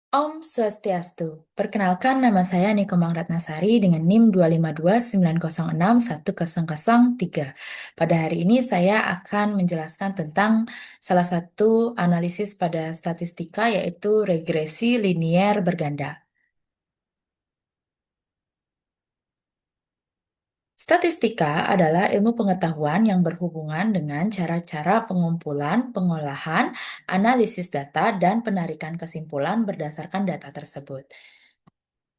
Om Swastiastu. Perkenalkan nama saya Niko Mangratnasari dengan NIM 25290610003. Pada hari ini saya akan menjelaskan tentang salah satu analisis pada statistika yaitu regresi linier berganda. Statistika adalah ilmu pengetahuan yang berhubungan dengan cara-cara pengumpulan, pengolahan, analisis data, dan penarikan kesimpulan berdasarkan data tersebut.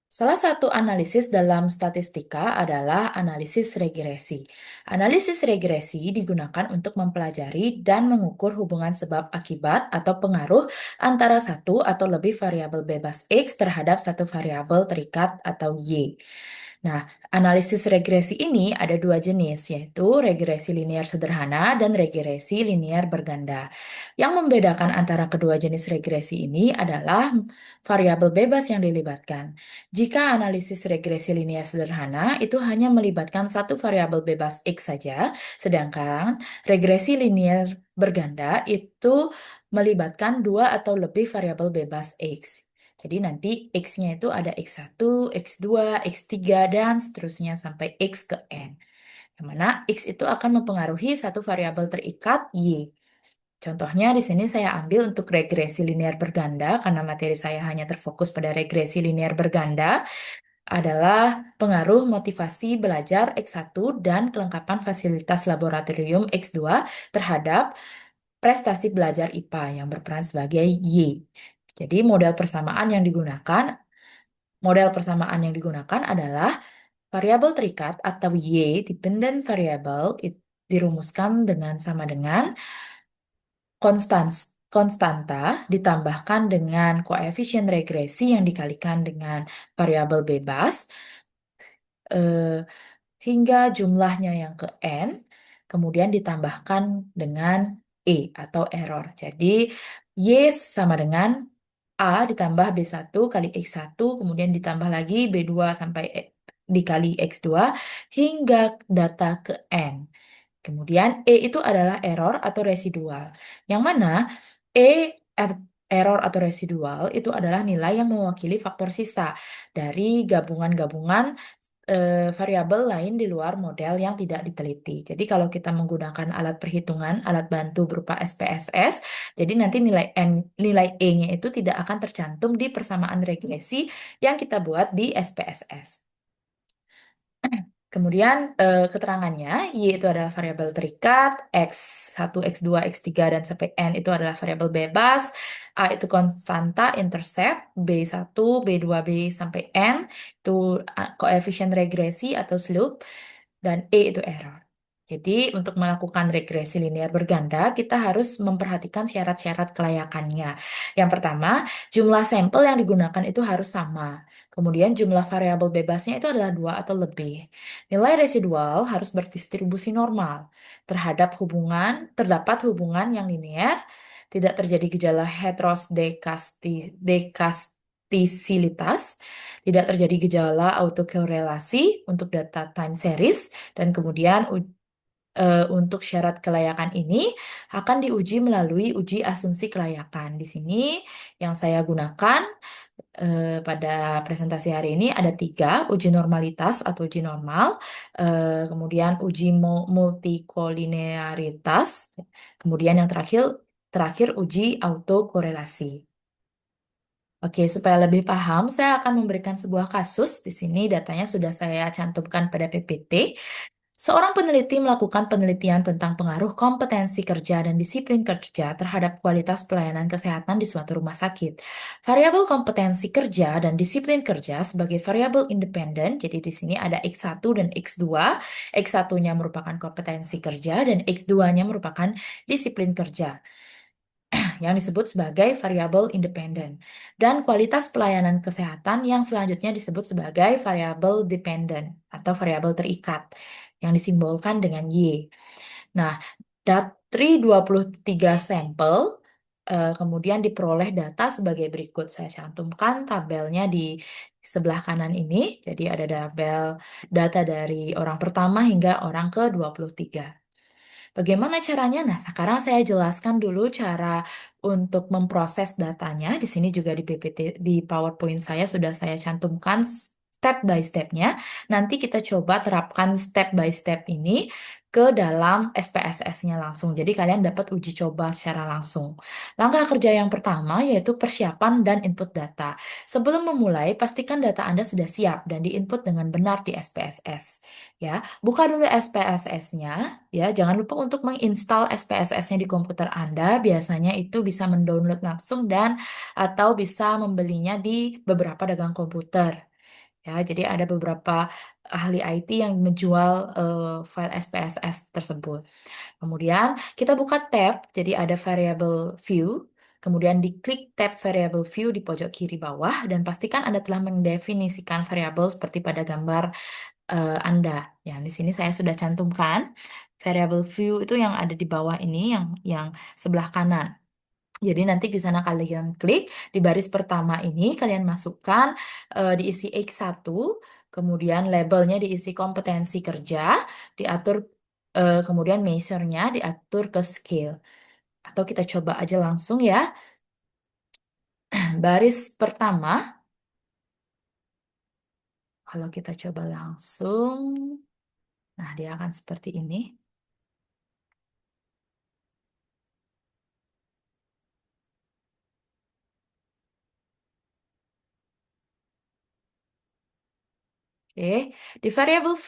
Salah satu analisis dalam statistika adalah analisis regresi. Analisis regresi digunakan untuk mempelajari dan mengukur hubungan sebab akibat atau pengaruh antara satu atau lebih variabel bebas X terhadap satu variabel terikat atau Y. Nah, analisis regresi ini ada dua jenis, yaitu regresi linear sederhana dan regresi linear berganda. Yang membedakan antara kedua jenis regresi ini adalah variabel bebas yang dilibatkan. Jika analisis regresi linear sederhana itu hanya melibatkan satu variabel bebas X saja, sedangkan regresi linear berganda itu melibatkan dua atau lebih variabel bebas X. Jadi nanti X-nya itu ada X1, X2, X3, dan seterusnya sampai X ke N. Yang mana X itu akan mempengaruhi satu variabel terikat Y. Contohnya di sini saya ambil untuk regresi linear berganda karena materi saya hanya terfokus pada regresi linear berganda adalah pengaruh motivasi belajar X1 dan kelengkapan fasilitas laboratorium X2 terhadap prestasi belajar IPA yang berperan sebagai Y. Jadi model persamaan yang digunakan adalah variabel terikat atau Y dependent variable dirumuskan dengan sama dengan konstanta ditambahkan dengan koefisien regresi yang dikalikan dengan variabel bebas eh, hingga jumlahnya yang ke N, kemudian ditambahkan dengan E atau error. Jadi Y sama dengan A ditambah B1 kali X1, kemudian ditambah lagi B2 sampai dikali X2 hingga data ke N. Kemudian E itu adalah error atau residual. Yang mana E error atau residual itu adalah nilai yang mewakili faktor sisa dari gabungan-gabungan variabel lain di luar model yang tidak diteliti. Jadi kalau kita menggunakan alat perhitungan, alat bantu berupa SPSS, jadi nanti nilai E-nya itu tidak akan tercantum di persamaan regresi yang kita buat di SPSS. Kemudian keterangannya, Y itu adalah variabel terikat, X1, X2, X3, dan sampai N itu adalah variabel bebas, A itu konstanta intercept, B1, B2, B sampai N itu koefisien regresi atau slope, dan E itu error. Jadi untuk melakukan regresi linear berganda, kita harus memperhatikan syarat-syarat kelayakannya. Yang pertama, jumlah sampel yang digunakan itu harus sama. Kemudian jumlah variabel bebasnya itu adalah dua atau lebih. Nilai residual harus berdistribusi normal terdapat hubungan yang linear, tidak terjadi gejala heterodekastisilitas, tidak terjadi gejala autokorelasi untuk data time series, dan kemudian untuk syarat kelayakan ini akan diuji melalui uji asumsi kelayakan. Di sini yang saya gunakan pada presentasi hari ini ada tiga, uji normalitas atau uji normal, kemudian uji multikolinearitas, kemudian yang terakhir uji autokorelasi. Oke, supaya lebih paham, saya akan memberikan sebuah kasus. Di sini datanya sudah saya cantumkan pada PPT. Seorang peneliti melakukan penelitian tentang pengaruh kompetensi kerja dan disiplin kerja terhadap kualitas pelayanan kesehatan di suatu rumah sakit. Variabel kompetensi kerja dan disiplin kerja sebagai variabel independen, jadi di sini ada X1 dan X2. X1-nya merupakan kompetensi kerja dan X2-nya merupakan disiplin kerja yang disebut sebagai variabel independen. Dan kualitas pelayanan kesehatan yang selanjutnya disebut sebagai variabel dependen atau variabel terikat yang disimbolkan dengan Y. Nah, dari 23 sampel kemudian diperoleh data sebagai berikut. Saya cantumkan tabelnya di sebelah kanan ini. Jadi ada tabel data dari orang pertama hingga orang ke-23. Bagaimana caranya? Nah, sekarang saya jelaskan dulu cara untuk memproses datanya. Di sini juga di PPT, di PowerPoint saya sudah saya cantumkan step by step-nya. Nanti kita coba terapkan step by step ini ke dalam SPSS-nya langsung. Jadi kalian dapat uji coba secara langsung. Langkah kerja yang pertama yaitu persiapan dan input data. Sebelum memulai, pastikan data Anda sudah siap dan diinput dengan benar di SPSS. Ya, buka dulu SPSS-nya. Ya, jangan lupa untuk menginstal SPSS-nya di komputer Anda. Biasanya itu bisa mendownload langsung dan atau bisa membelinya di beberapa dagang komputer. Ya, jadi ada beberapa ahli IT yang menjual file SPSS tersebut. Kemudian kita buka tab, jadi ada variable view. Kemudian diklik tab variable view di pojok kiri bawah dan pastikan Anda telah mendefinisikan variabel seperti pada gambar Anda. Ya, di sini saya sudah cantumkan variable view itu yang ada di bawah ini yang sebelah kanan. Jadi nanti di sana kalian klik di baris pertama ini kalian masukkan diisi X1, kemudian labelnya diisi kompetensi kerja, diatur kemudian measure-nya diatur ke skill. Atau kita coba aja langsung ya. Baris pertama, kalau kita coba langsung, nah dia akan seperti ini. Oke, di variable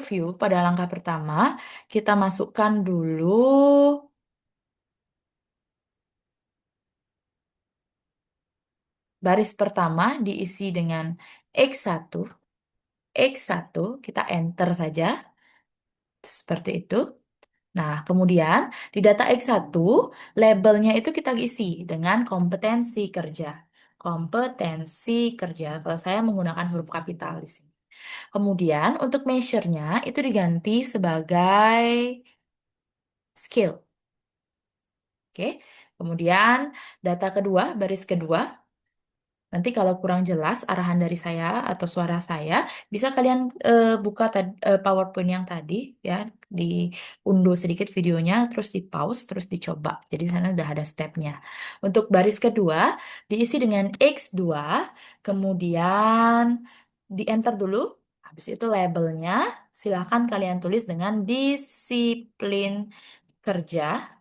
view, pada langkah pertama kita masukkan dulu baris pertama diisi dengan X1, X1 kita enter saja seperti itu. Nah, kemudian di data X1 labelnya itu kita isi dengan kompetensi kerja. Kompetensi kerja. Kalau saya menggunakan huruf kapital di sini. Kemudian untuk measure-nya itu diganti sebagai skill. Oke. Kemudian data kedua, baris kedua. Nanti kalau kurang jelas arahan dari saya atau suara saya, bisa kalian buka PowerPoint yang tadi ya, diunduh sedikit videonya, terus di pause, terus dicoba. Jadi di sana udah ada stepnya. Untuk baris kedua diisi dengan X2, kemudian di enter dulu. Habis itu labelnya silahkan kalian tulis dengan disiplin kerja.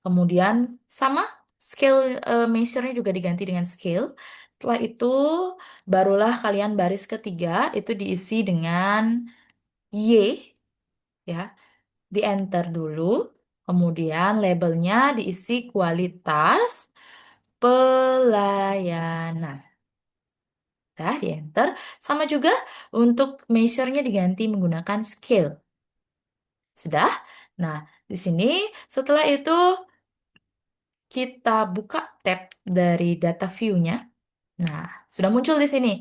Kemudian sama scale measure-nya juga diganti dengan scale. Setelah itu barulah kalian baris ketiga itu diisi dengan Y ya. Di enter dulu. Kemudian labelnya diisi kualitas pelayanan. Dah di enter. Sama juga untuk measure-nya diganti menggunakan scale. Sudah? Nah, di sini setelah itu kita buka tab dari data view-nya. Nah, sudah muncul di sini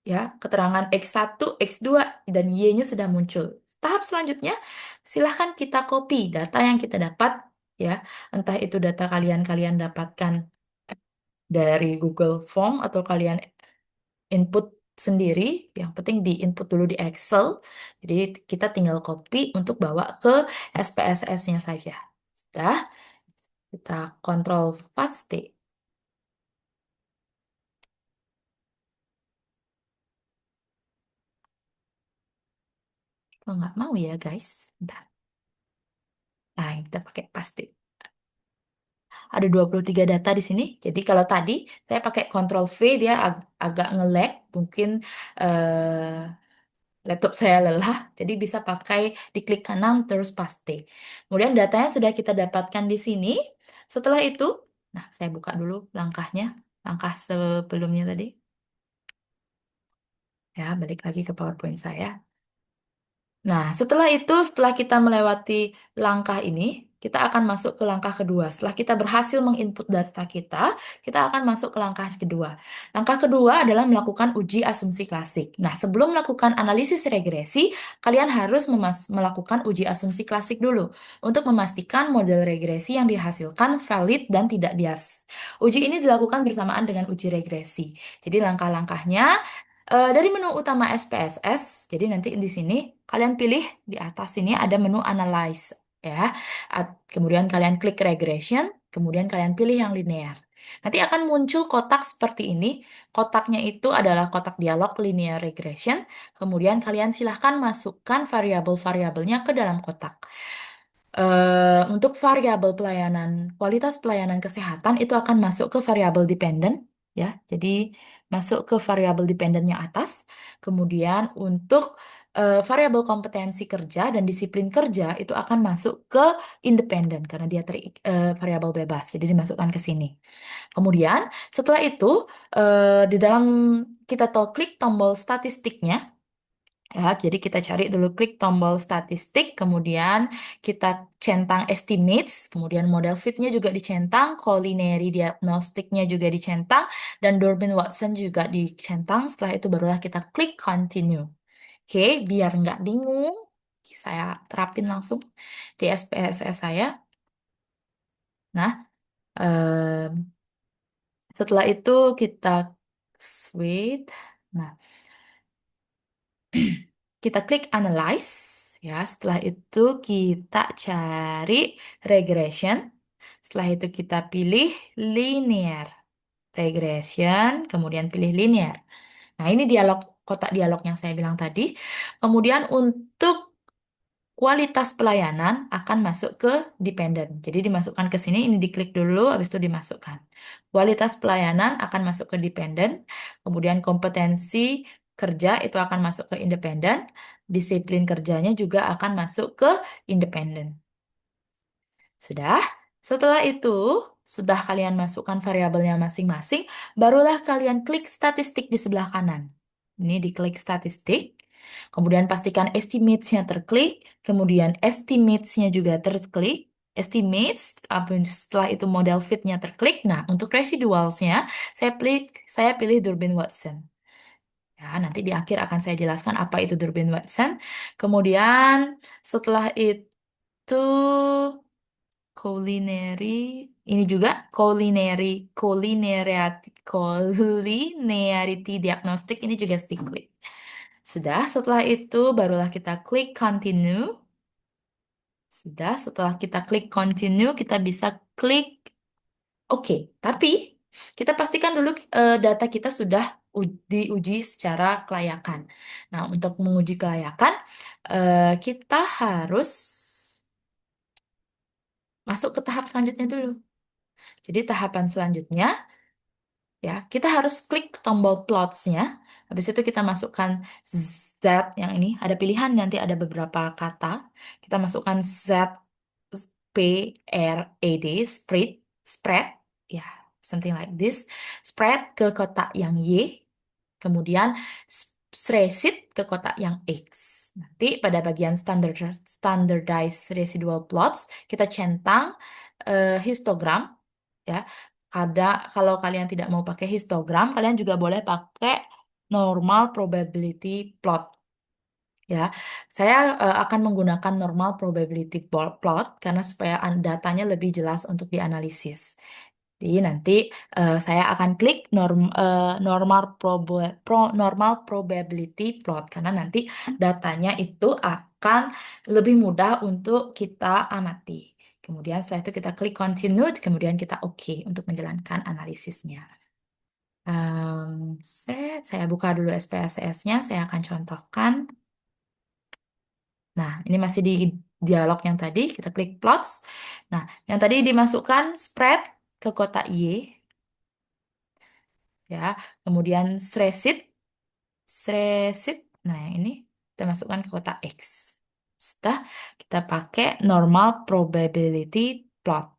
ya, keterangan X1, X2 dan Y-nya sudah muncul. Tahap selanjutnya, silahkan kita copy data yang kita dapat ya, entah itu data kalian dapatkan dari Google Form atau kalian input sendiri, yang penting di input dulu di Excel. Jadi kita tinggal copy untuk bawa ke SPSS-nya saja. Sudah, kita kontrol paste. Oh, nggak mau ya, guys. Bentar. Nah, kita pakai paste. Ada 23 data di sini. Jadi kalau tadi saya pakai Ctrl V, dia agak nge-lag. Mungkin eh, laptop saya lelah. Jadi bisa pakai diklik kanan terus paste. Kemudian datanya sudah kita dapatkan di sini. Setelah itu, nah saya buka dulu langkahnya. Langkah sebelumnya tadi. Ya, balik lagi ke PowerPoint saya. Nah, setelah itu, setelah kita melewati langkah ini, kita akan masuk ke langkah kedua. Setelah kita berhasil menginput data kita akan masuk ke langkah kedua. Langkah kedua adalah melakukan uji asumsi klasik. Nah, sebelum melakukan analisis regresi, kalian harus melakukan uji asumsi klasik dulu untuk memastikan model regresi yang dihasilkan valid dan tidak bias. Uji ini dilakukan bersamaan dengan uji regresi. Jadi langkah-langkahnya Dari menu utama SPSS, jadi nanti di sini kalian pilih di atas sini ada menu Analyze ya. Kemudian kalian klik Regression, kemudian kalian pilih yang linear. Nanti akan muncul kotak seperti ini. Kotaknya itu adalah kotak dialog linear regression. Kemudian kalian silahkan masukkan variabel-variabelnya ke dalam kotak. Untuk variabel pelayanan, kualitas pelayanan kesehatan itu akan masuk ke variabel dependent, ya. Jadi masuk ke variabel dependent yang atas. Kemudian untuk variabel kompetensi kerja dan disiplin kerja itu akan masuk ke independen karena dia variabel bebas. Jadi dimasukkan ke sini. Kemudian setelah itu di dalam kita klik tombol statistiknya. Ya, jadi kita cari dulu klik tombol statistik, kemudian kita centang estimates, kemudian model fitnya juga dicentang, culinary diagnostiknya juga dicentang, dan Durbin-Watson juga dicentang. Setelah itu barulah kita klik continue. Oke, biar nggak bingung, saya terapin langsung di SPSS saya. Nah, em, setelah itu kita wait. Nah, kita klik analyze ya. Setelah itu kita cari regression. Setelah itu kita pilih linear regression, kemudian pilih linear. Nah, ini dialog kotak dialog yang saya bilang tadi. Kemudian untuk kualitas pelayanan akan masuk ke dependent. Jadi dimasukkan ke sini, ini diklik dulu, habis itu dimasukkan. Kualitas pelayanan akan masuk ke dependent, kemudian kompetensi kerja itu akan masuk ke independen, disiplin kerjanya juga akan masuk ke independen. Sudah? Setelah itu, sudah kalian masukkan variabelnya masing-masing, barulah kalian klik statistik di sebelah kanan. Ini diklik statistik, kemudian pastikan estimates-nya terklik, kemudian estimates-nya juga terklik, estimates, setelah itu model fit-nya terklik. Nah, untuk residuals-nya, saya pilih Durbin-Watson. Ya, nanti di akhir akan saya jelaskan apa itu Durbin-Watson. Kemudian setelah itu culinary, ini juga culinarity diagnostik ini juga diklik. Sudah, setelah itu barulah kita klik continue. Sudah, setelah kita klik continue, kita bisa klik oke. Tapi kita pastikan dulu data kita sudah diuji secara kelayakan. Nah, untuk menguji kelayakan, kita harus masuk ke tahap selanjutnya dulu. Jadi tahapan selanjutnya, ya, kita harus klik tombol plots-nya. Habis itu kita masukkan Z yang ini. Ada pilihan nanti ada beberapa kata. Kita masukkan Z, P, R, E, D, spread, ya, something like this. Spread ke kotak yang Y. Kemudian spreadsheet ke kotak yang X. Nanti pada bagian standardized residual plots, kita centang histogram, ya. Kalau kalian tidak mau pakai histogram, kalian juga boleh pakai normal probability plot. Ya, saya akan menggunakan normal probability plot karena supaya datanya lebih jelas untuk dianalisis. Jadi nanti saya akan klik normal probability plot karena nanti datanya itu akan lebih mudah untuk kita amati. Kemudian setelah itu kita klik continue, kemudian kita oke untuk menjalankan analisisnya. Saya buka dulu SPSS-nya, saya akan contohkan. Nah, ini masih di dialog yang tadi, kita klik plots. Nah, yang tadi dimasukkan spread ke kotak Y, ya. Kemudian spreadsheet. Nah, yang ini kita masukkan ke kotak X. Setelah kita pakai normal probability plot.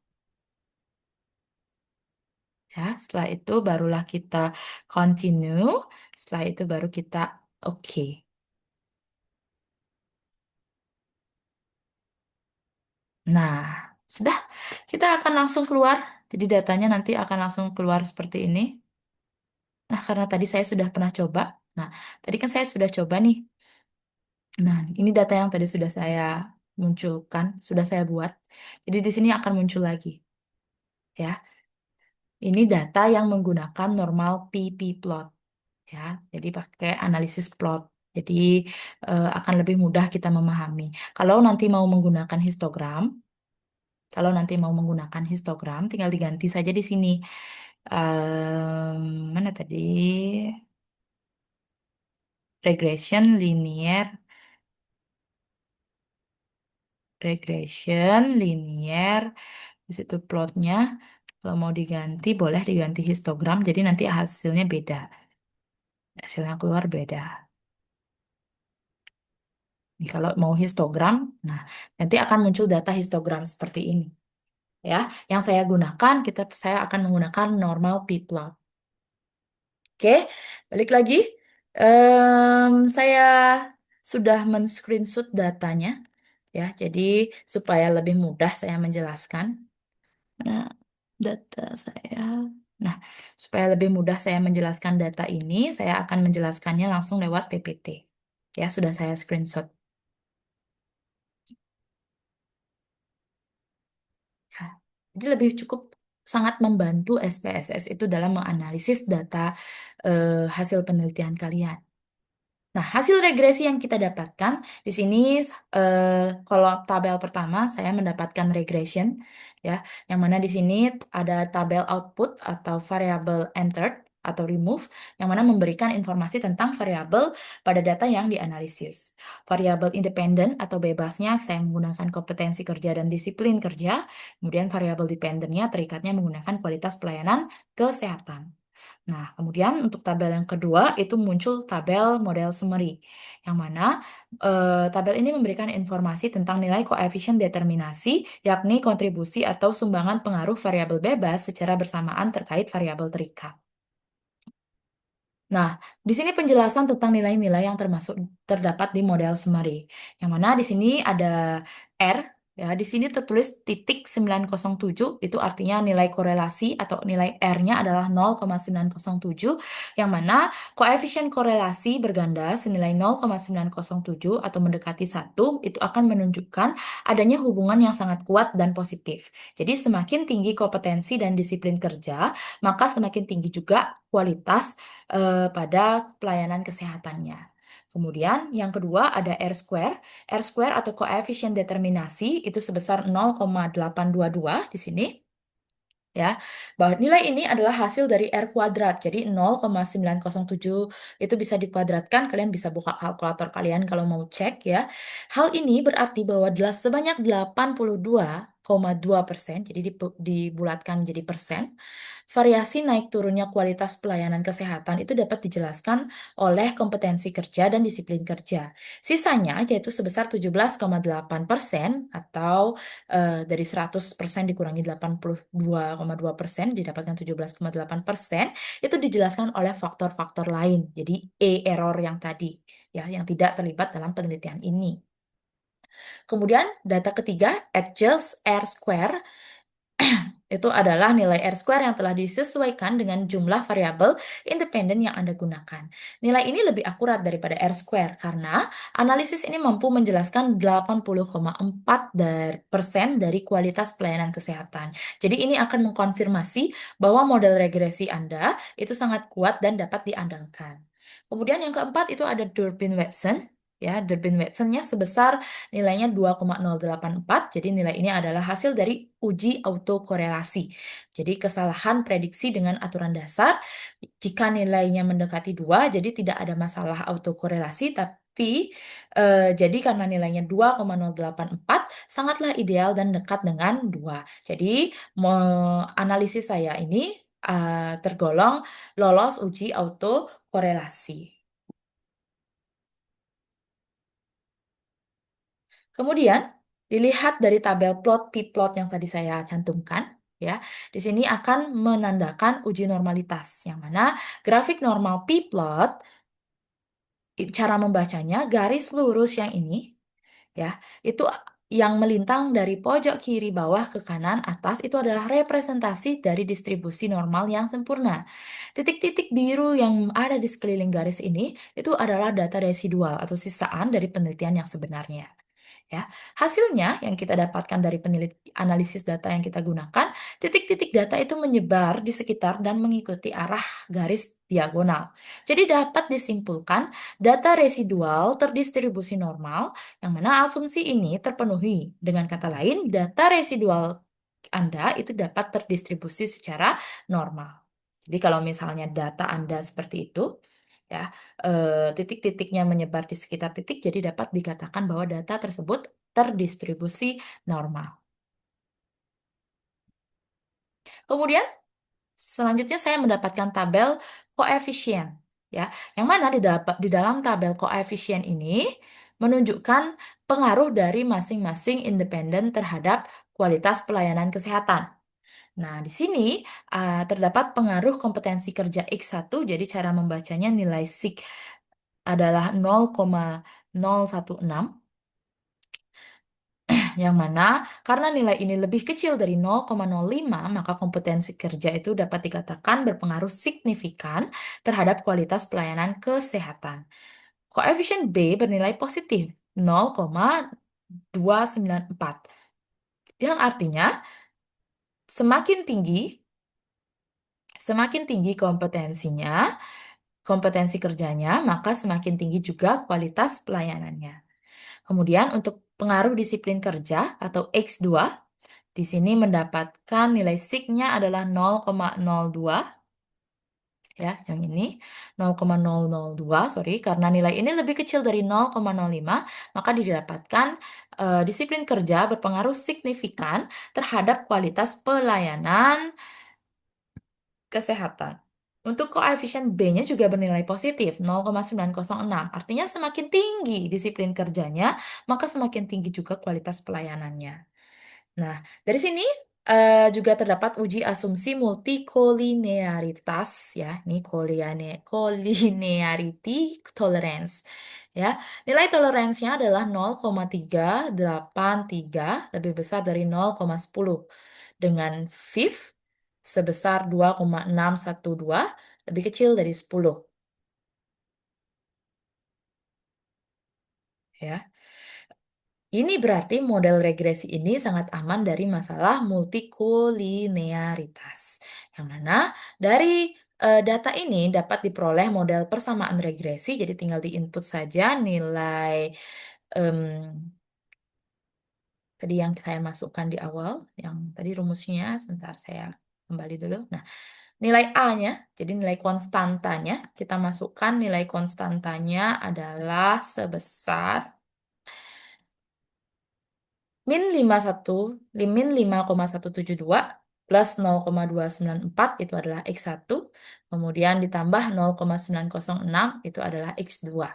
Ya, setelah itu barulah kita continue. Setelah itu baru kita oke. Nah, sudah kita akan langsung keluar. Jadi datanya nanti akan langsung keluar seperti ini. Nah, karena tadi saya sudah pernah coba. Nah, tadi kan saya sudah coba nih. Nah, ini data yang tadi sudah saya munculkan, sudah saya buat. Jadi di sini akan muncul lagi. Ya, ini data yang menggunakan normal PP plot. ya. Jadi pakai analisis plot. Jadi akan lebih mudah kita memahami. Kalau nanti mau menggunakan histogram, kalau nanti mau menggunakan histogram, tinggal diganti saja di sini. Mana tadi? Regression, linear, di situ plotnya. Kalau mau diganti, boleh diganti histogram. Jadi nanti hasilnya beda. Hasilnya keluar beda. Nih, kalau mau histogram, nah nanti akan muncul data histogram seperti ini. Ya, yang saya gunakan, saya akan menggunakan normal p-plot. Oke, balik lagi. Saya sudah men-screenshot datanya, ya. Jadi supaya lebih mudah saya menjelaskan. Nah, data saya. Nah, supaya lebih mudah saya menjelaskan data ini, saya akan menjelaskannya langsung lewat PPT. Ya, sudah saya screenshot. Ya. Jadi lebih cukup sangat membantu SPSS itu dalam menganalisis data hasil penelitian kalian. Nah, hasil regresi yang kita dapatkan di sini, kalau tabel pertama saya mendapatkan regression, ya, yang mana di sini ada tabel output atau variable entered atau remove, yang mana memberikan informasi tentang variabel pada data yang dianalisis. Variabel independen atau bebasnya saya menggunakan kompetensi kerja dan disiplin kerja, kemudian variabel dependennya terikatnya menggunakan kualitas pelayanan kesehatan. Nah, kemudian untuk tabel yang kedua itu muncul tabel model summary, yang mana tabel ini memberikan informasi tentang nilai koefisien determinasi, yakni kontribusi atau sumbangan pengaruh variabel bebas secara bersamaan terkait variabel terikat. Nah, di sini penjelasan tentang nilai-nilai yang terdapat di model summary, yang mana di sini ada R, ya, di sini tertulis titik 907, itu artinya nilai korelasi atau nilai R-nya adalah 0,907, yang mana koefisien korelasi berganda senilai 0,907 atau mendekati 1, itu akan menunjukkan adanya hubungan yang sangat kuat dan positif. Jadi semakin tinggi kompetensi dan disiplin kerja, maka semakin tinggi juga kualitas pada pelayanan kesehatannya. Kemudian yang kedua ada R square. R square atau koefisien determinasi itu sebesar 0,822 di sini. Ya, bahwa nilai ini adalah hasil dari R kuadrat. Jadi 0,907 itu bisa dikuadratkan. Kalian bisa buka kalkulator kalian kalau mau cek ya. Hal ini berarti bahwa sebanyak 82,2%, jadi dibulatkan menjadi persen, variasi naik turunnya kualitas pelayanan kesehatan itu dapat dijelaskan oleh kompetensi kerja dan disiplin kerja. Sisanya yaitu sebesar 17,8% atau dari 100% dikurangi 82,2% didapatkan 17,8%, itu dijelaskan oleh faktor-faktor lain. Jadi error yang tadi, ya, yang tidak terlibat dalam penelitian ini. Kemudian data ketiga, adjust R square, itu adalah nilai R square yang telah disesuaikan dengan jumlah variabel independen yang Anda gunakan. Nilai ini lebih akurat daripada R square karena analisis ini mampu menjelaskan 80,4% dari kualitas pelayanan kesehatan. Jadi ini akan mengkonfirmasi bahwa model regresi Anda itu sangat kuat dan dapat diandalkan. Kemudian yang keempat itu ada Durbin-Watson. Ya, Durbin-Watsonnya sebesar nilainya 2,084. Jadi nilai ini adalah hasil dari uji autokorelasi. Jadi kesalahan prediksi dengan aturan dasar. Jika nilainya mendekati 2, jadi tidak ada masalah autokorelasi, tapi jadi karena nilainya 2,084 sangatlah ideal dan dekat dengan 2. Jadi analisis saya ini tergolong lolos uji autokorelasi. Kemudian, dilihat dari tabel plot p-plot yang tadi saya cantumkan, ya. Di sini akan menandakan uji normalitas, yang mana grafik normal p-plot, cara membacanya garis lurus yang ini, ya, itu yang melintang dari pojok kiri bawah ke kanan atas itu adalah representasi dari distribusi normal yang sempurna. Titik-titik biru yang ada di sekeliling garis ini itu adalah data residual atau sisaan dari penelitian yang sebenarnya. Ya. Hasilnya yang kita dapatkan dari analisis data yang kita gunakan, titik-titik data itu menyebar di sekitar dan mengikuti arah garis diagonal. Jadi dapat disimpulkan data residual terdistribusi normal, yang mana asumsi ini terpenuhi. Dengan kata lain, data residual Anda itu dapat terdistribusi secara normal. Jadi kalau misalnya data Anda seperti itu, ya, titik-titiknya menyebar di sekitar titik, jadi dapat dikatakan bahwa data tersebut terdistribusi normal. Kemudian selanjutnya saya mendapatkan tabel koefisien, ya, yang mana di dalam tabel koefisien ini menunjukkan pengaruh dari masing-masing independen terhadap kualitas pelayanan kesehatan. Nah, di sini terdapat pengaruh kompetensi kerja X1, jadi cara membacanya nilai SIG adalah 0,016, yang mana karena nilai ini lebih kecil dari 0,05, maka kompetensi kerja itu dapat dikatakan berpengaruh signifikan terhadap kualitas pelayanan kesehatan. Koefisien B bernilai positif 0,294, yang artinya semakin tinggi semakin tinggi kompetensi kerjanya, maka semakin tinggi juga kualitas pelayanannya. Kemudian untuk pengaruh disiplin kerja atau X2, di sini mendapatkan nilai SIG-nya adalah 0,02, ya, yang ini 0,002, sorry, karena nilai ini lebih kecil dari 0,05, maka didapatkan disiplin kerja berpengaruh signifikan terhadap kualitas pelayanan kesehatan. Untuk koefisien B-nya juga bernilai positif 0,906. Artinya semakin tinggi disiplin kerjanya, maka semakin tinggi juga kualitas pelayanannya. Nah, dari sini juga terdapat uji asumsi multikolinearitas, ya. Ini collinearity tolerance, ya. Nilai toleransinya adalah 0,383, lebih besar dari 0,10, dengan VIF sebesar 2,612, lebih kecil dari 10, ya. Ini berarti model regresi ini sangat aman dari masalah multikolinearitas, yang mana dari data ini dapat diperoleh model persamaan regresi, jadi tinggal di-input saja nilai tadi yang saya masukkan di awal, yang tadi rumusnya, sebentar saya kembali dulu. Nah, nilai A-nya, jadi nilai konstantanya, kita masukkan nilai konstantanya adalah sebesar min 5,172 plus 0,294 itu adalah X1, kemudian ditambah 0,906 itu adalah X2.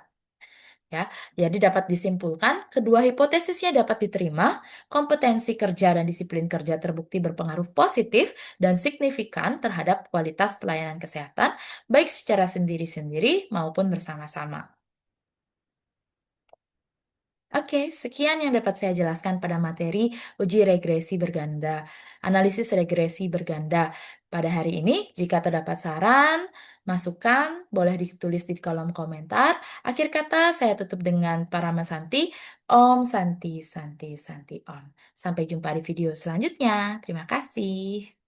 Ya, jadi dapat disimpulkan kedua hipotesisnya dapat diterima, kompetensi kerja dan disiplin kerja terbukti berpengaruh positif dan signifikan terhadap kualitas pelayanan kesehatan, baik secara sendiri-sendiri maupun bersama-sama. Oke, sekian yang dapat saya jelaskan pada materi uji regresi berganda, analisis regresi berganda pada hari ini. Jika terdapat saran, masukan, boleh ditulis di kolom komentar. Akhir kata, saya tutup dengan Parama Santi, Om Santi, Santi, Santi, Om. Sampai jumpa di video selanjutnya. Terima kasih.